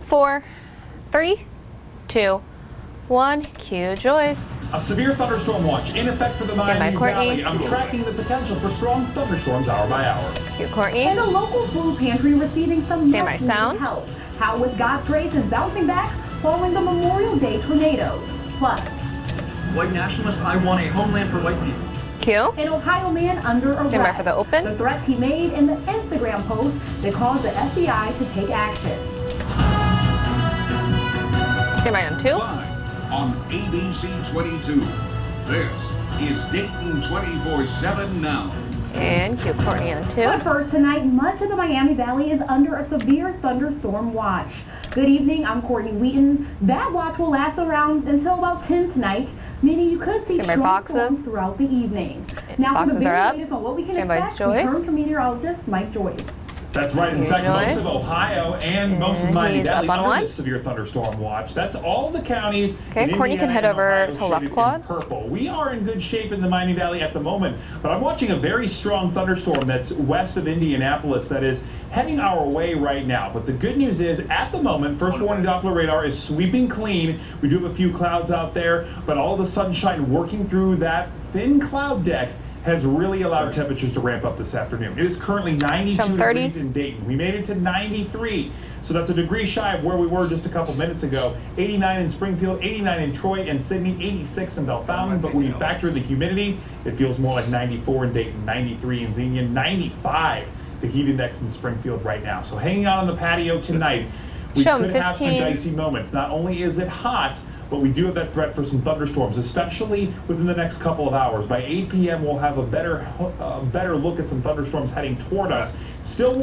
4, 3, 2, 1. Cue Joyce. A severe thunderstorm watch in effect for the Miami Valley. I'm tracking the potential for strong thunderstorms hour by hour. Cue Courtney. And a local food pantry receiving some much needed help. How with God's grace is bouncing back following the Memorial Day tornadoes. Plus, white nationalist, I want a homeland for white people. Q. An Ohio man under arrest. Stand by for the open. The threats he made in the Instagram post that caused the FBI to take action. Stand by on 2. Live on ABC 22. This is Dayton 24/7 Now. And cue Courtney on 2. But first tonight, much of the Miami Valley is under a severe thunderstorm watch. Good evening, I'm Courtney Wheaton. That watch will last around until about 10 tonight, meaning you could see strong storms throughout the evening. Now for the very latest on what we can expect, we turn to meteorologist Mike Joyce. That's right. In fact, most of Ohio and most of Miami Valley under this severe thunderstorm watch. That's all the counties. Okay, Courtney can head over to left quad. Purple. We are in good shape in the Miami Valley at the moment, but I'm watching a very strong thunderstorm that's west of Indianapolis that is heading our way right now. But the good news is, at the moment, first warning Doppler radar is sweeping clean. We do have a few clouds out there, but all the sunshine working through that thin cloud deck has really allowed temperatures to ramp up this afternoon. It is currently 92 degrees in Dayton. We made it to 93, so that's a degree shy of where we were just a couple minutes ago. 89 in Springfield, 89 in Troy and Sydney, 86 in Bellefontaine, but when you factor in the humidity, it feels more like 94 in Dayton, 93 in Xenia, 95 the heat index in Springfield right now. So hanging out on the patio tonight, we could have some dicey moments. Not only is it hot, but we do have that threat for some thunderstorms, especially within the next couple of hours. By 8 p.m., we'll have a better look at some thunderstorms heading toward us. Still warm.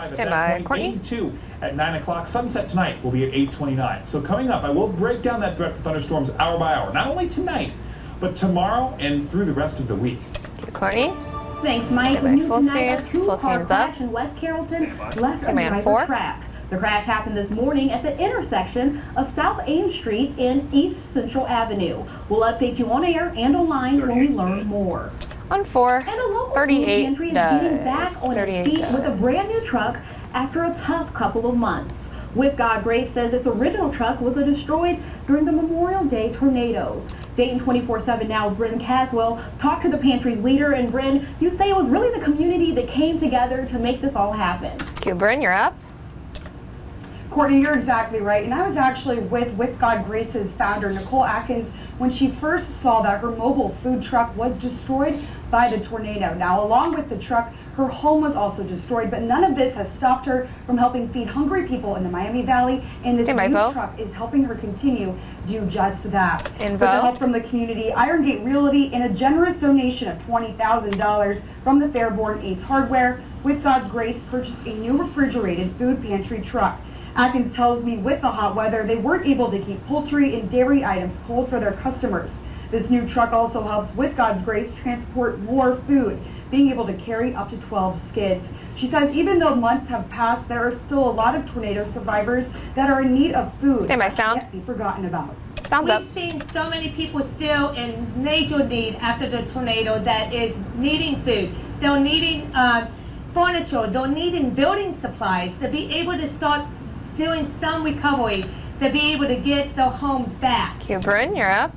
Stand by. Courtney. 82 at 9 o'clock. Sunset tonight will be at 8:29. So coming up, I will break down that threat for thunderstorms hour by hour. Not only tonight, but tomorrow and through the rest of the week. Courtney. Thanks, Mike. New tonight, a two-car crash in West Carrollton left a driver trapped. The crash happened this morning at the intersection of South Ames Street and East Central Avenue. We'll update you on air and online when we learn more. On 4, and a local 38 food pantry is getting back on its feet with a brand new truck after a tough couple of months. With God Grace says its original truck was destroyed during the Memorial Day tornadoes. Dayton 24/7 Now, Bryn Caswell talked to the pantry's leader, and Bryn, you say it was really the community that came together to make this all happen. Q, Bryn, you're up. Courtney, you're exactly right. And I was actually with God Grace's founder, Nicole Atkins, when she first saw that her mobile food truck was destroyed by the tornado. Now, along with the truck, her home was also destroyed, but none of this has stopped her from helping feed hungry people in the Miami Valley. And this new truck is helping her continue to do just that. With the help from the community, Iron Gate Realty, and a generous donation of $20,000 from the Fairborn Ace Hardware, with God's Grace, purchased a new refrigerated food pantry truck. Atkins tells me with the hot weather, they weren't able to keep poultry and dairy items cold for their customers. This new truck also helps with God's Grace transport more food, being able to carry up to 12 skids. She says even though months have passed, there are still a lot of tornado survivors that are in need of food that can't be forgotten about. We've seen so many people still in major need after the tornado that is needing food. They're needing furniture, they're needing building supplies to be able to start doing some recovery, to be able to get their homes back. Q, Bryn, you're up.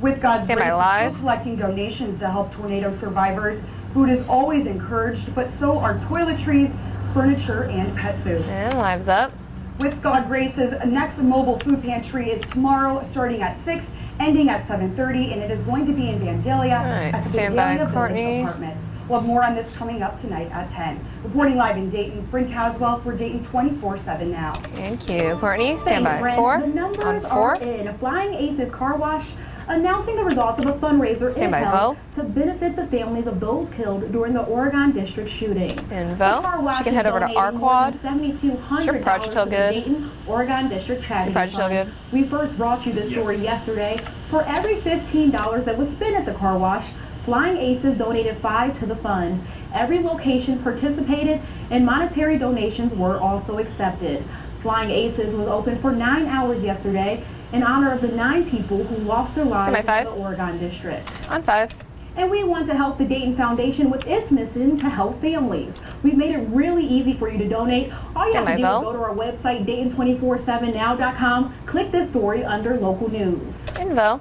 With God's Grace, still collecting donations to help tornado survivors. Food is always encouraged, but so are toiletries, furniture, and pet food. And Live's up. With God Grace's next mobile food pantry is tomorrow, starting at 6, ending at 7:30, and it is going to be in Vandalia at the Vandalia Village Apartments. We'll have more on this coming up tonight at 10. Reporting live in Dayton, Bryn Caswell for Dayton 24/7 Now. Thank you, Courtney. Stand by. 4. The numbers are in. Flying Aces Car Wash announcing the results of a fundraiser it held to benefit the families of those killed during the Oregon District shooting. Info. You can head over to our quad. $7,200 to the Dayton, Oregon District Tragedy Fund. We first brought you this story yesterday. For every $15 that was spent at the car wash, Flying Aces donated 5 to the fund. Every location participated and monetary donations were also accepted. Flying Aces was open for 9 hours yesterday in honor of the 9 people who lost their lives in the Oregon District. On 5. And we want to help the Dayton Foundation with its mission to help families. We've made it really easy for you to donate. All you have to do is go to our website, Dayton247now.com, click this story under local news. Info.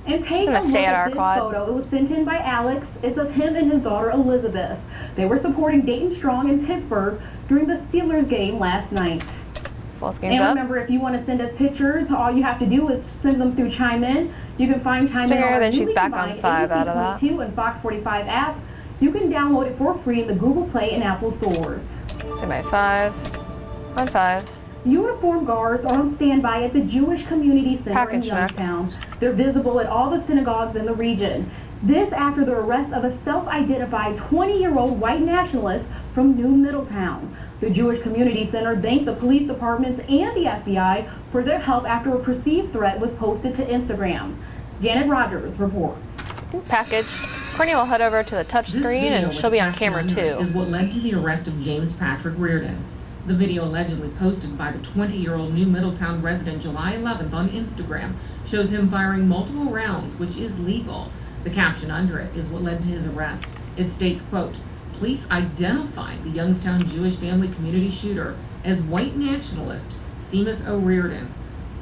And take a look at this photo. It was sent in by Alex. It's of him and his daughter Elizabeth. They were supporting Dayton Strong in Pittsburgh during the Steelers game last night. And remember, if you want to send us pictures, all you have to do is send them through Chime In. You can find Chime In on our newly combined ABC22 and Fox 45 app. You can download it for free in the Google Play and Apple stores. Stand by 5. On 5. Uniformed guards are on standby at the Jewish Community Center in Youngstown. They're visible at all the synagogues in the region. This after the arrest of a self-identified 20-year-old white nationalist from New Middletown. The Jewish Community Center thanked the police departments and the FBI for their help after a perceived threat was posted to Instagram. Janet Rogers reports. Package. Courtney will head over to the touch screen and she'll be on camera too. Is what led to the arrest of James Patrick Reardon. The video allegedly posted by the 20-year-old New Middletown resident July 11th on Instagram shows him firing multiple rounds, which is legal. The caption under it is what led to his arrest. It states, quote, police identified the Youngstown Jewish family community shooter as white nationalist Seamus O'Riordan.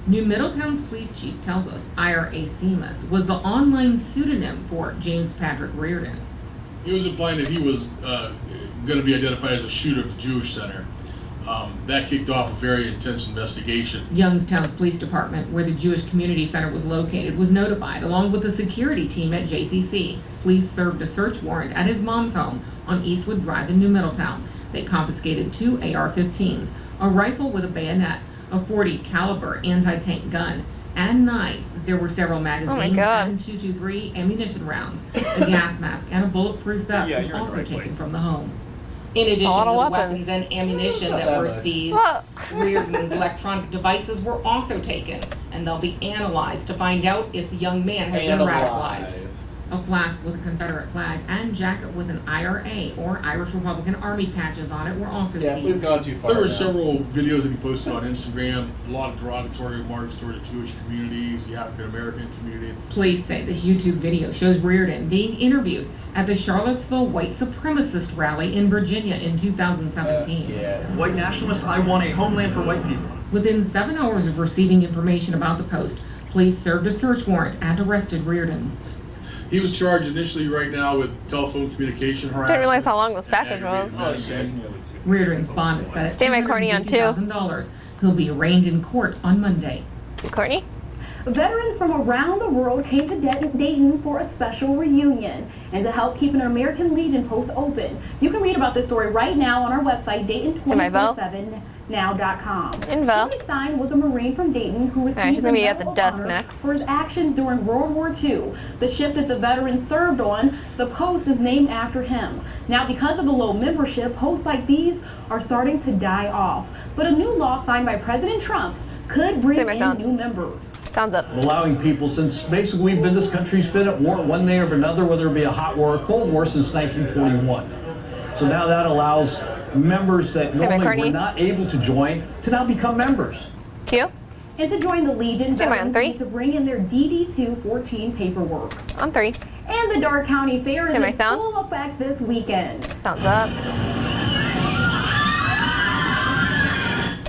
New Middletown's police chief tells us Ira A. Seamus was the online pseudonym for James Patrick Reardon. He was implying that he was going to be identified as a shooter at the Jewish Center. That kicked off a very intense investigation. Youngstown's police department, where the Jewish Community Center was located, was notified, along with the security team at JCC. Police served a search warrant at his mom's home on Eastwood Drive in New Middletown. They confiscated 2 AR-15s, a rifle with a bayonet, a .40 caliber anti-tank gun, and knives. There were several magazines and .223 ammunition rounds. A gas mask and a bulletproof vest was also taken from the home. In addition to the weapons and ammunition that were seized, Reardon's electronic devices were also taken, and they'll be analyzed to find out if the young man has been radicalized. A flask with a Confederate flag and jacket with an IRA or Irish Republican Army patches on it were also seized. We've gone too far. There were several videos that he posted on Instagram, a lot of derogatory remarks toward the Jewish communities, the African American community. Police say this YouTube video shows Reardon being interviewed at the Charlottesville white supremacist rally in Virginia in 2017. White nationalist, I want a homeland for white people. Within 7 hours of receiving information about the post, police served a search warrant and arrested Reardon. He was charged initially right now with telephone communication harassment. Didn't realize how long this package was. Reardon's bond is set at $250,000. He'll be arraigned in court on Monday. Courtney? Veterans from around the world came to Dayton for a special reunion and to help keep an American Legion post open. You can read about this story right now on our website, Dayton247now.com. Jimmy Stein was a Marine from Dayton who received the Medal of Honor for his actions during World War II. The ship that the veteran served on, the post, is named after him. Now, because of the low membership, posts like these are starting to die off. But a new law signed by President Trump could bring in new members. Sounds up. Allowing people, since basically this country's been at war one way or another, whether it be a hot war or a cold war, since 1941. So now that allows members that normally were not able to join to now become members. Q. And to join the Legion, veterans need to bring in their DD-214 paperwork. On 3. And the Darke County Fair is in full effect this weekend. Sounds up.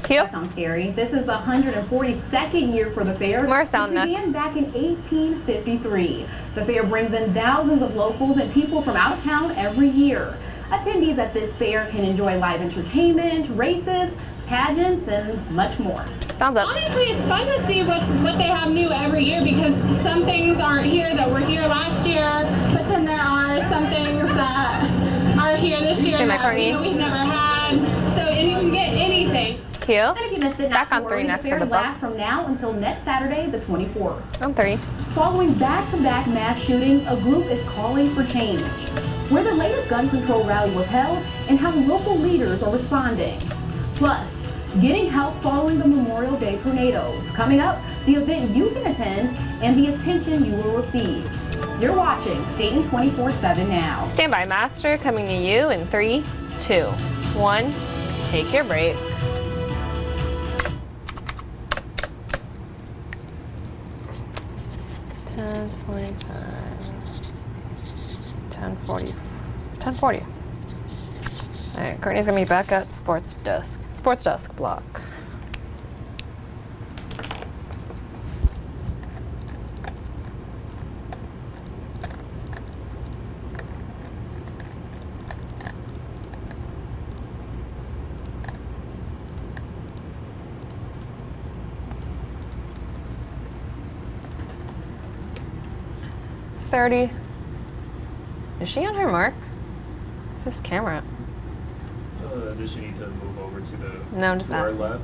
That sounds scary. This is the 142nd year for the fair. More sound which began back in 1853. The fair brings in thousands of locals and people from out of town every year. Attendees at this fair can enjoy live entertainment, races, pageants, and much more. Sounds up. Honestly, it's fun to see what they have new every year, because some things aren't here that were here last year, but then there are some things that are here this year that we've never had. So, and you can get anything. And if you missed it, back on 3 next for the fair lasts from now until next Saturday, the 24th. On 3. Following back-to-back mass shootings, a group is calling for change. Where the latest gun control rally was held and how local leaders are responding. Plus, getting help following the Memorial Day tornadoes. Coming up, the event you can attend and the attention you will receive. You're watching Dayton 24/7 now. Standby Master coming to you in 3, 2, 1. Take your break. 10:40. All right, Courtney's gonna be back at Sports Desk block. .30. Is she on her mark? What's this camera? Does she need to move over to the No, I'm just asking. left?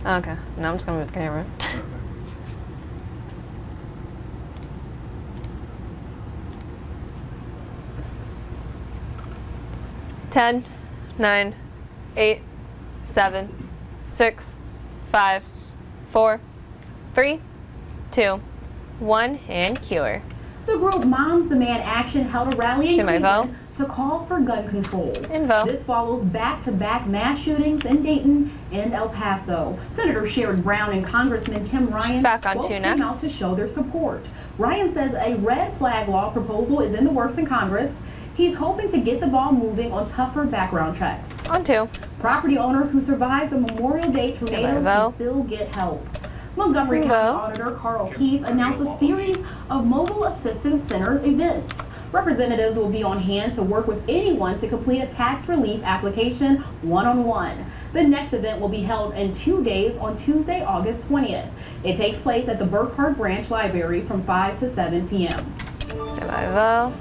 Oh, okay. No, I'm just gonna move the camera. Okay. Ten, 9, 8, 7, 6, 5, 4, 3, 2, 1, and cure. The group Moms Demand Action held a rally in See my Cleveland to call for gun control. Info. This follows back-to-back mass shootings in Dayton and El Paso. Senator Sherrod Brown and Congressman Tim Ryan back on both two came next. out to show their support. Ryan says a red flag law proposal is in the works in Congress. He's hoping to get the ball moving on tougher background checks. On two. Property owners who survived the Memorial Day tornadoes can still get help. Montgomery County Auditor Carl Keith announced a series of mobile assistance center events. Representatives will be on hand to work with anyone to complete a tax relief application one-on-one. The next event will be held in 2 days on Tuesday, August 20th. It takes place at the Burkhardt Branch Library from 5 to 7 p.m. Stand by,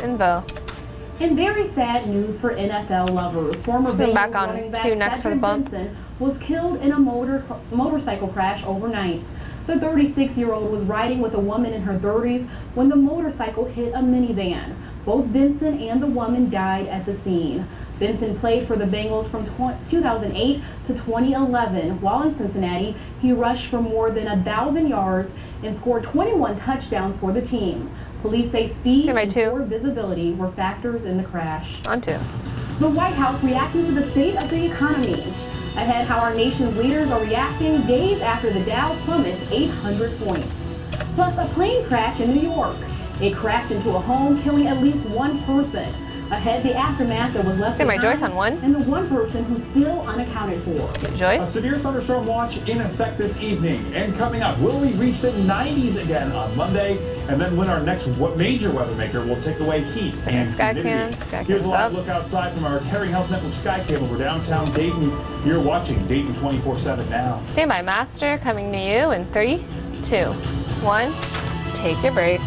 Info. In very sad news for NFL lovers, former Bengals back on running back two next for the Cedric bump. Benson was killed in a motorcycle crash overnight. The 36-year-old was riding with a woman in her 30s when the motorcycle hit a minivan. Both Benson and the woman died at the scene. Benson played for the Bengals from 2008 to 2011. While in Cincinnati, he rushed for more than 1,000 yards and scored 21 touchdowns for the team. Police say speed and poor visibility were factors in the crash. On two. The White House reacting to the state of the economy. Ahead, how our nation's leaders are reacting days after the Dow plummets 800 points. Plus, a plane crash in New York. It crashed into a home, killing at least one person. Ahead, the aftermath that was left behind, Joyce on one. and the one person who's still unaccounted for. Joyce? A severe thunderstorm watch in effect this evening. And coming up, will we reach the 90s again on Monday? And then when our next major weather maker will take away heat and humidity. Here's a live look outside from our Caring Health Network Skycam over downtown Dayton. You're watching Dayton 24/7 now. Stand by, Master, coming to you in 3, 2, 1. Take your break.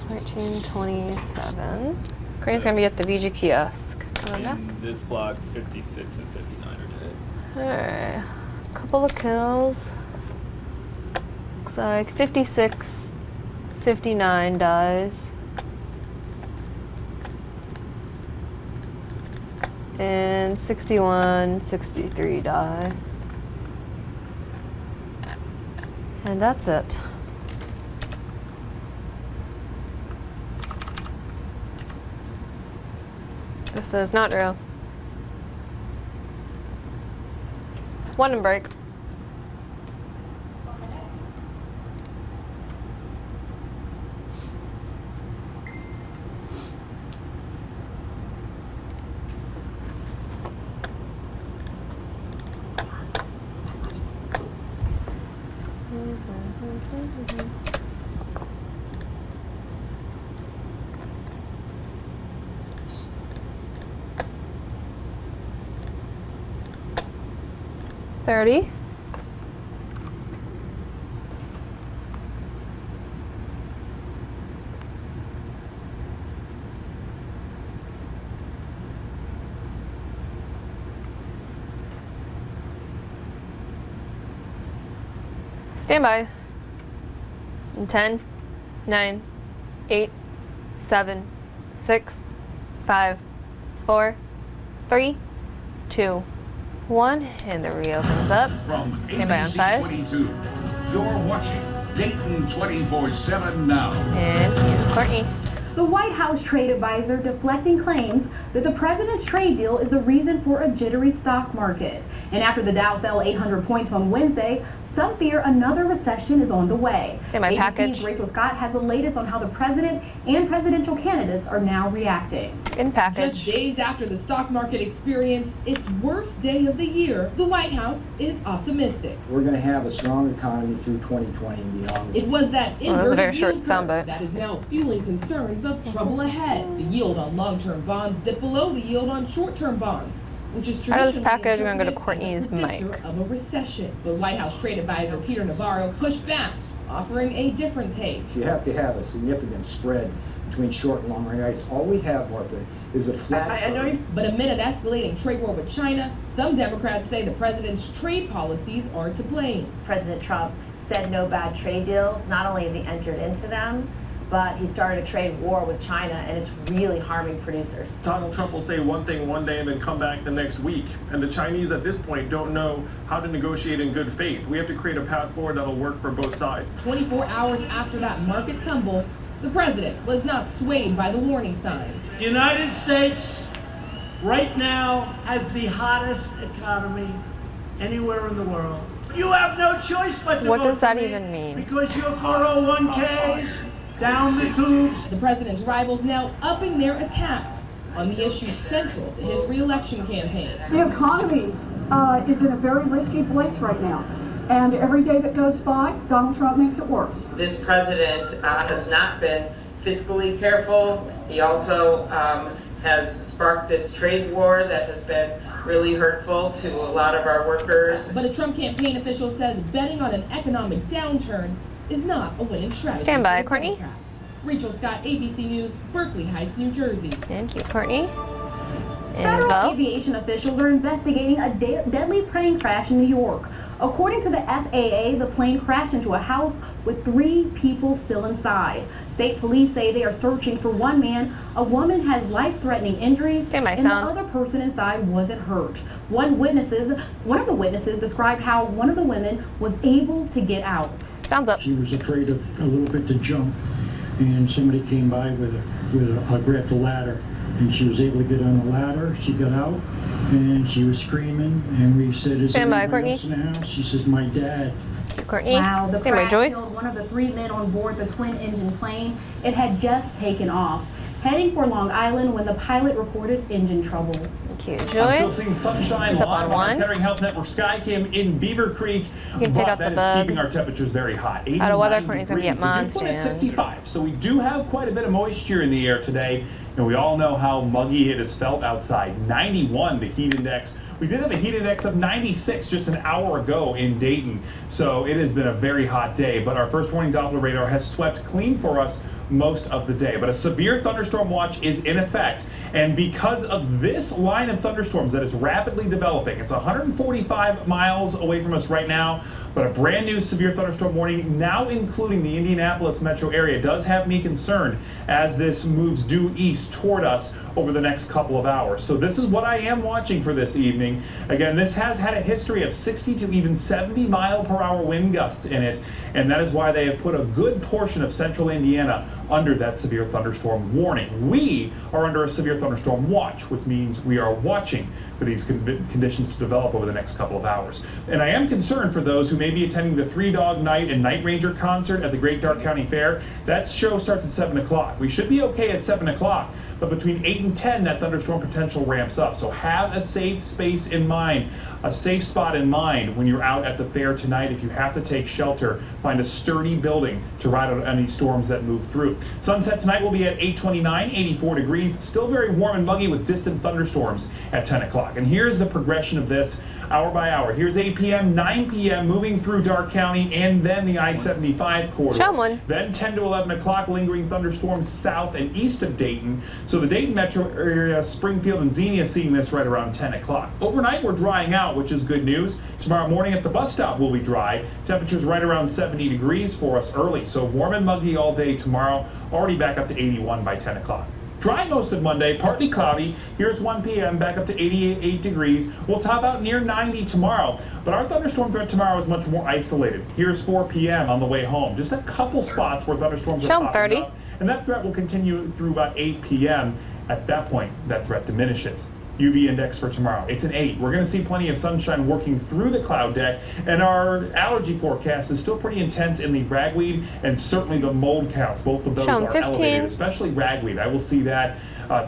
$14.27. Courtney's gonna be at the VG kiosk. Coming back. This block, 56 and 59 are dead. Alright. Couple of kills. Looks like 56, 59 dies. And 61, 63 die. And that's it. This is not real. One and break. $30. Stand by. In 10, 9, 8, 7, 6, 5, 4, 3, 2, 1, and the reopens up. From Stand by on ABC 5. 22, you're watching Dayton 24/7 now. And Courtney. The White House trade advisor deflecting claims that the president's trade deal is the reason for a jittery stock market. And after the Dow fell 800 points on Wednesday, some fear another recession is on the way. Stand by package. Rachel Scott has the latest on how the president and presidential candidates are now reacting. In package. Just days after the stock market experienced its worst day of the year, the White House is optimistic. We're going to have a strong economy through 2020 and beyond. It was that inverted yield curve soundbite that is now fueling concerns of trouble ahead. The yield on long-term bonds dipped below the yield on short-term bonds, which is out of this traditionally package, we're going to go to interpreted Courtney's as a mic. predictor of a recession. But White House trade advisor Peter Navarro pushed back, offering a different take. You have to have a significant spread between short and long rates. All we have, Martha, is a flat. I know, but amid an escalating trade war with China, some Democrats say the president's trade policies are to blame. President Trump said no bad trade deals. Not only has he entered into them, but he started a trade war with China, and it's really harming producers. Donald Trump will say one thing one day and then come back the next week. And the Chinese at this point don't know how to negotiate in good faith. We have to create a path forward that'll work for both sides. 24 hours after that market tumble, the president was not swayed by the warning signs. The United States right now has the hottest economy anywhere in the world. You have no choice but to What vote does that for me even mean? because your 401ks down the tubes. The president's rivals now upping their attacks on the issues central to his re-election campaign. The economy is in a very risky place right now. And every day that goes by, Donald Trump makes it worse. This president has not been fiscally careful. He also has sparked this trade war that has been really hurtful to a lot of our workers. But a Trump campaign official says betting on an economic downturn is not a winning strategy. Stand by, Courtney. Rachel Scott, ABC News, Berkeley Heights, New Jersey. Thank you, Courtney. Federal aviation officials are investigating a deadly plane crash in New York. According to the FAA, the plane crashed into a house with 3 people still inside. State police say they are searching for one man. A woman has life-threatening injuries, and the other person inside wasn't hurt. One of the witnesses described how one of the women was able to get out. Sounds up. She was afraid of a little bit to jump, and somebody came by with a grabbed the ladder. And she was able to get on the ladder. She got out, and she was screaming. And we said, "Is anybody else in the house?" She says, "My dad." Courtney. Wow, the Stand by, crash Joyce. killed one of the 3 men on board the twin-engine plane. It had just taken off, heading for Long Island when the pilot reported engine trouble. Thank you, Joyce. I'm still seeing sunshine It's up live on on one. our Kettering Health Network Skycam in Beaver Creek, You can take out but the that is bug. keeping our temperatures very hot. Out of weather, 89 Courtney's gonna be at degrees. The dew point at 65, so we do have quite a bit of moisture in the air today, and we all know how muggy it has felt outside. 91, the heat index. We did have a heat index of 96 just an hour ago in Dayton, so it has been a very hot day, but our first warning Doppler radar has swept clean for us most of the day. But a severe thunderstorm watch is in effect, and because of this line of thunderstorms that is rapidly developing, it's 145 miles away from us right now, but a brand new severe thunderstorm warning, now including the Indianapolis metro area, does have me concerned as this moves due east toward us over the next couple of hours. So this is what I am watching for this evening. Again, this has had a history of 60 to even 70 mile per hour wind gusts in it, and that is why they have put a good portion of central Indiana under that severe thunderstorm warning. We are under a severe thunderstorm watch, which means we are watching for these conditions to develop over the next couple of hours. And I am concerned for those who may be attending the 3 Dog Night and Night Ranger concert at the Great Dark County Fair. That show starts at 7 o'clock. We should be okay at 7 o'clock, but between 8 and 10, that thunderstorm potential ramps up. So have a safe space in mind, a safe spot in mind when you're out at the fair tonight. If you have to take shelter, find a sturdy building to ride out any storms that move through. Sunset tonight will be at 8:29, 84 degrees. Still very warm and muggy with distant thunderstorms at 10 o'clock. And here's the progression of this hour by hour. Here's 8 p.m., 9 p.m., moving through Dark County, and then the I-75 corridor. Then 10 to 11 o'clock, lingering thunderstorms south and east of Dayton. So the Dayton metro area, Springfield and Xenia seeing this right around 10 o'clock. Overnight, we're drying out, which is good news. Tomorrow morning at the bus stop will be dry. Temperatures right around 70 degrees for us early. So warm and muggy all day tomorrow, already back up to 81 by 10 o'clock. Dry most of Monday, partly cloudy. Here's 1 p.m., back up to 88 degrees. We'll top out near 90 tomorrow, but our thunderstorm threat tomorrow is much more isolated. Here's 4 p.m. on the way home. Just a couple spots where thunderstorms are popping up, and that threat will continue through about 8 p.m. At that point, that threat diminishes. UV index for tomorrow. It's an 8. We're going to see plenty of sunshine working through the cloud deck, and our allergy forecast is still pretty intense in the ragweed and certainly the mold counts. Both of those are 15. elevated, especially ragweed. I will see that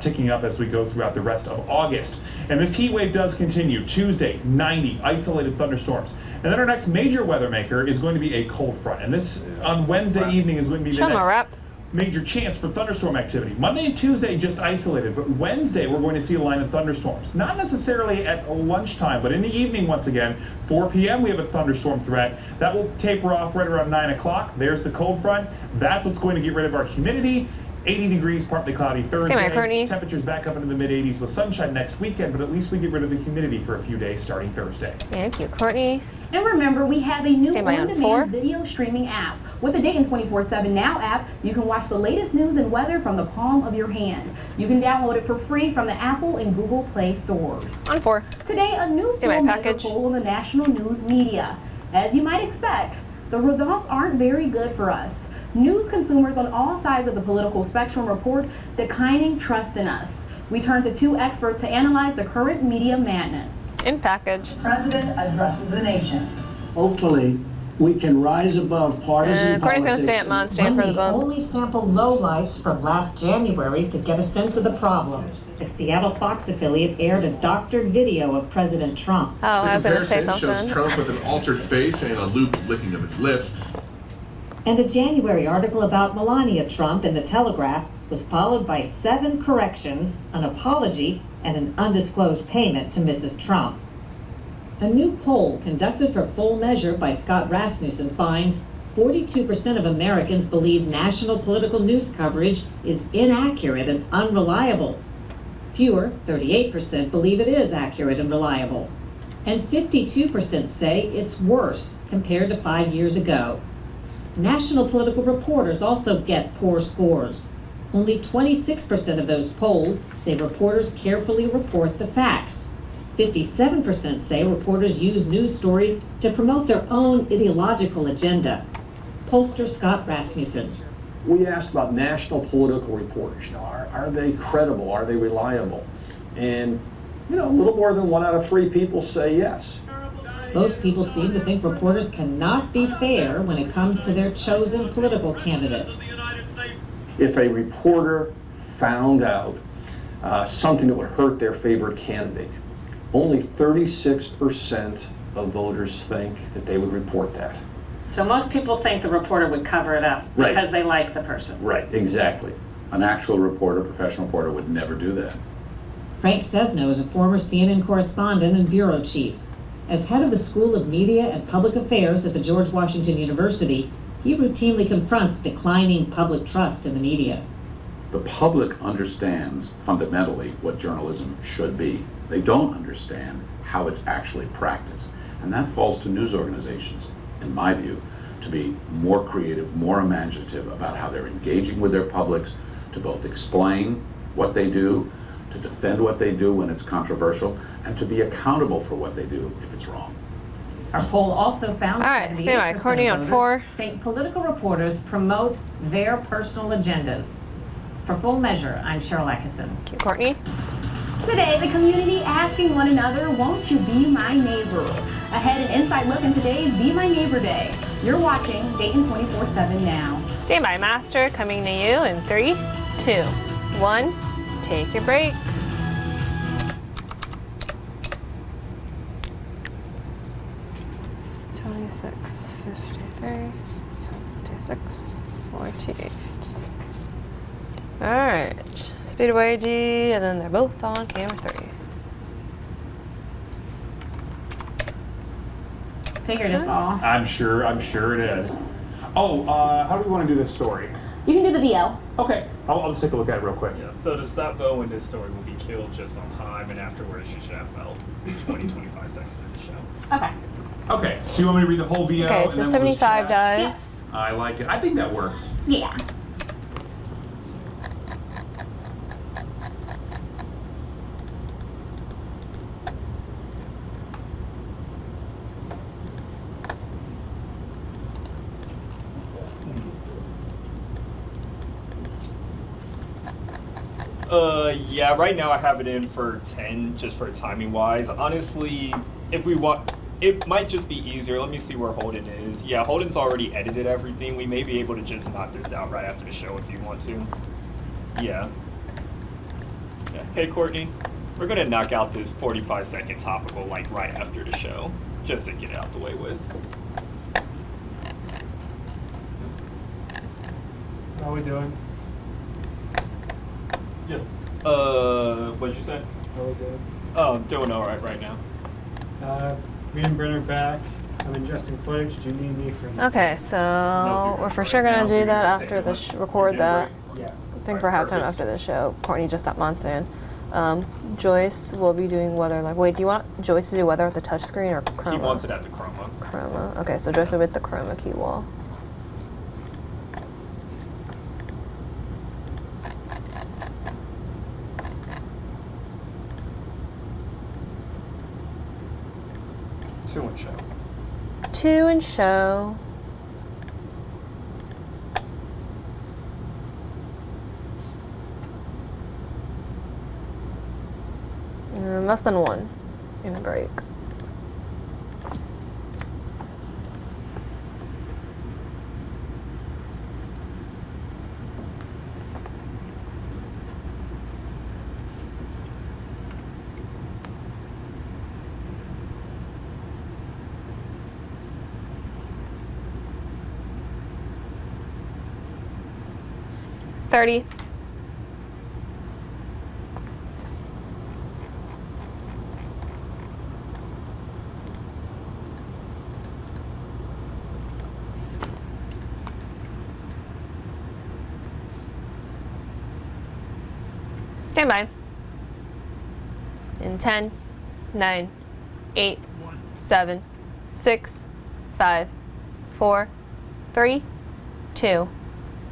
ticking up as we go throughout the rest of August. And this heat wave does continue. Tuesday, 90 isolated thunderstorms. And then our next major weather maker is going to be a cold front. And this on Wednesday evening is going to be the next major chance for thunderstorm activity. Monday and Tuesday just isolated, but Wednesday we're going to see a line of thunderstorms. Not necessarily at lunchtime, but in the evening once again. 4 p.m. we have a thunderstorm threat. That will taper off right around 9 o'clock. There's the cold front. That's what's going to get rid of our humidity. 80 degrees, partly cloudy Thursday. Temperatures back up into the mid-80s with sunshine next weekend, but at least we get rid of the humidity for a few days starting Thursday. Thank you, Courtney. And remember, we have a new on-demand video streaming app. With the Dayton 24/7 Now app, you can watch the latest news and weather from the palm of your hand. You can download it for free from the Apple and Google Play stores. On 4. Today, a new filmmaker poll in the national news media. As you might expect, the results aren't very good for us. News consumers on all sides of the political spectrum report declining trust in us. We turn to 2 experts to analyze the current media madness. In package. President addresses the nation. Hopefully, we can rise above partisan Courtney's going to stay politics. at Mont, stand for the bump. Only sample lowlights from last January to get a sense of the problem. A Seattle Fox affiliate aired a doctored video of President Trump. Oh, I was going to say something. Shows Trump with an altered face and a looped licking of his lips. And a January article about Melania Trump in The Telegraph was followed by 7 corrections, an apology, and an undisclosed payment to Mrs. Trump. A new poll conducted for Full Measure by Scott Rasmussen finds 42% of Americans believe national political news coverage is inaccurate and unreliable. Fewer, 38%, believe it is accurate and reliable. And 52% say it's worse compared to 5 years ago. National political reporters also get poor scores. Only 26% of those polled say reporters carefully report the facts. 57% say reporters use news stories to promote their own ideological agenda. Pollster Scott Rasmussen. We asked about national political reporters. You know, are they credible? Are they reliable? And, you know, a little more than 1 out of 3 people say yes. Most people seem to think reporters cannot be fair when it comes to their chosen political candidate. If a reporter found out something that would hurt their favorite candidate, only 36% of voters think that they would report that. So most people think the reporter would cover it up because they like the person. Right, exactly. An actual reporter, professional reporter, would never do that. Frank Sesno is a former CNN correspondent and bureau chief. As head of the School of Media and Public Affairs at the George Washington University, he routinely confronts declining public trust in the media. The public understands fundamentally what journalism should be. They don't understand how it's actually practiced. And that falls to news organizations, in my view, to be more creative, more imaginative about how they're engaging with their publics, to both explain what they do, to defend what they do when it's controversial, and to be accountable for what they do if it's wrong. Our poll also found that Courtney on 4. Think political reporters promote their personal agendas. For Full Measure, I'm Cheryl Atkinson. Thank you, Courtney. Today, the community asking one another, won't you be my neighbor? Ahead, an inside look in today's Be My Neighbor Day. You're watching Dayton 24/7 Now. Stand by, Master, coming to you in 3, 2, 1. Take your break. $26, $53, $56, $48. All right, Speedway G, and then they're both on camera 3. Figured it's all. I'm sure it is. Oh, how do we want to do this story? You can do the VO. Okay, I'll just take a look at it real quick. Yeah, so to stop Bowen, this story will be killed just on time, and afterwards you should have about 20-25 seconds of the show. Okay. Okay, so you want me to read the whole VO? Okay, and so then 75 we'll just does. I like it. I think that works. Yeah. Yeah, right now I have it in for 10, just for timing wise. Honestly, if we want, it might just be easier. Let me see where Holden is. Yeah, Holden's already edited everything. We may be able to just knock this out right after the show if you want to. Yeah. Hey, Courtney, we're gonna knock out this 45-second topical like right after the show, just to get it out the way with. How are we doing? Yeah. What'd you say? How are we doing? Oh, I'm doing all right now. Me and Brent are back. I'm ingesting footage. Do you need me for anything? Okay, so we're for sure gonna do that after the record that. Yeah. I think for halftime after the show. Courtney just stopped monitoring. Joyce will be doing weather. Like, wait, do you want Joyce to do weather with the touchscreen or chroma? He wants it at the chroma. Chroma. Okay, so Joyce will be with the chroma key wall. Two and show. 2 and show. Less than 1 in a break. $30. Stand by. In 10, 9, 8, 7, 6, 5, 4, 3, 2,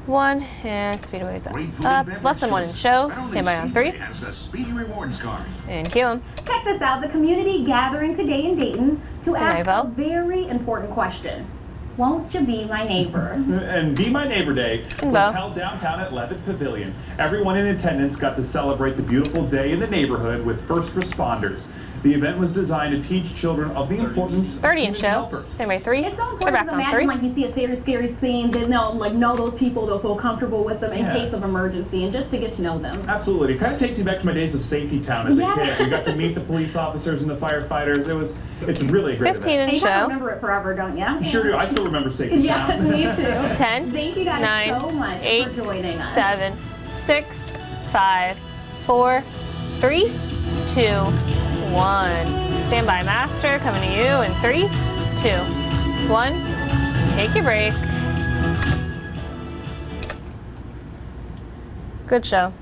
1, and Speedway's up. Less than 1 in show. Stand by on 3. Has the Speedy Rewards card. And cue him. Check this out. The community gathering today in Dayton to ask a very important question. Won't you be my neighbor? And Be My Neighbor Day was held downtown at Levitt Pavilion. Everyone in attendance got to celebrate the beautiful day in the neighborhood with first responders. The event was designed to teach children of the importance of 30 in show. Stand by 3. It's so important to imagine like you see a scary scene, then know those people, they'll feel comfortable with them in case of emergency and just to get to know them. Absolutely. It kind of takes me back to my days of Safety Town as a kid. We got to meet the police officers and the firefighters. It's really a great 15 event. in You show. probably remember it forever, don't you? You sure do. I still remember Safety Town. Yes, me too. 10, Thank you guys 9, so much 8, for joining us. 7, 6, 5, 4, 3, 2, 1. Stand by, Master. Coming to you in 3, 2, 1. Take your break. Good show.